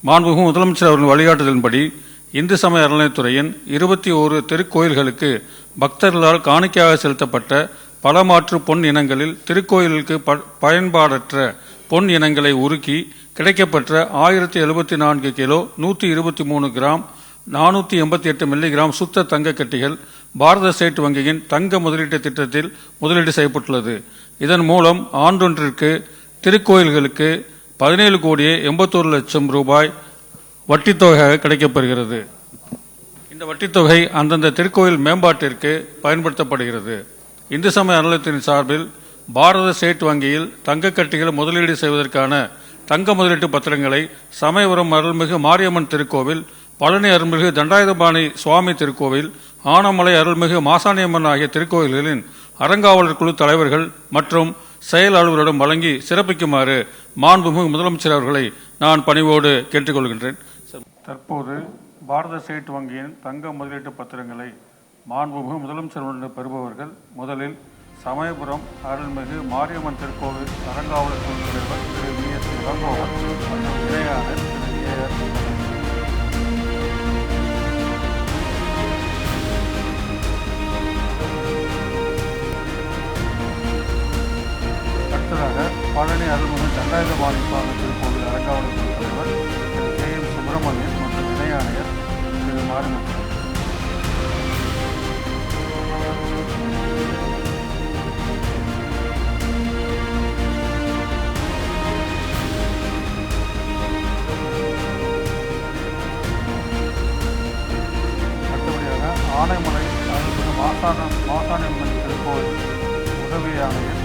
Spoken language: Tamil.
மாண்புமிகு முதலமைச்சர் அவர்கள் வழிகாட்டுதலின்படி இந்து சமய அறநிலையத்துறையின் 21 திருக்கோயில்களுக்கு பக்தர்களால் காணிக்கையாக செலுத்தப்பட்ட பல மாற்று பொன் இனங்களில் திருக்கோயிலுக்கு பயன்பாடற்ற பொன் இனங்களை உருக்கி கிடைக்கப்பெற்ற 1074 கிலோ 123 கிராம் 488 மில்லிகிராம் சுத்த தங்க கட்டிகள் பாரத ஸ்டேட் வங்கியின் தங்க முதலீட்டு திட்டத்தில் முதலீடு செய்யப்பட்டுள்ளது. இதன் மூலம் ஆண்டொன்றிற்கு திருக்கோயில்களுக்கு 17 கோடியே 81 லட்சம் ரூபாய் வட்டித்தொகையாக கிடைக்கப்பெறுகிறது. இந்த வட்டித்தொகை அந்தந்த திருக்கோயில் மேம்பாட்டிற்கு பயன்படுத்தப்படுகிறது. இந்து சமய அறநிலையத்தின் சார்பில் பாரத ஸ்டேட் வங்கியில் தங்க கட்டிகள் முதலீடு செய்வதற்கான தங்க முதலீட்டு பத்திரங்களை சமயபுரம் அருள்மிகு மாரியம்மன் திருக்கோவில், பழனி அருள்மிகு தண்டாயுதபாணி சுவாமி திருக்கோவில், ஆனமலை அருள்மிகு மாசாணியம்மன் ஆகிய திருக்கோயில்களின் அறங்காவலர் குழு தலைவர்கள் மற்றும் செயல் அலுவலரிடம் வழங்கி சிறப்பிக்குமாறு மாண்புமிகு முதலமைச்சர் அவர்களை நான் பணிவோடு கேட்டுக்கொள்கின்றேன். தற்போது பாரத ஸ்டேட் வங்கியின் தங்க முதலீட்டு பத்திரங்களை மாண்புமிகு முதலமைச்சர் பெறுபவர்கள் முதலில் சமயபுரம் அருள்மிகு மாரியம்மன் திருக்கோவில் அறங்காவலர் குழு தலைவர் திரு V.S. இளங்கோவன் மற்றும் இணையாளர் திரு A.R. அடுத்ததாக பழனி அருள்மிகு தண்டாயுதபாணி சுவாமி திருக்கோவில் அறங்காவலர் குழு தலைவர் திரு K.M. சுப்பிரமணியன் மற்றும் இணையாணையர் திரு மாரிமுத்து. ஆனைமலை அருள்மிகு மாசாணியம்மன் திருக்கோவில் உதவி ஆணையர்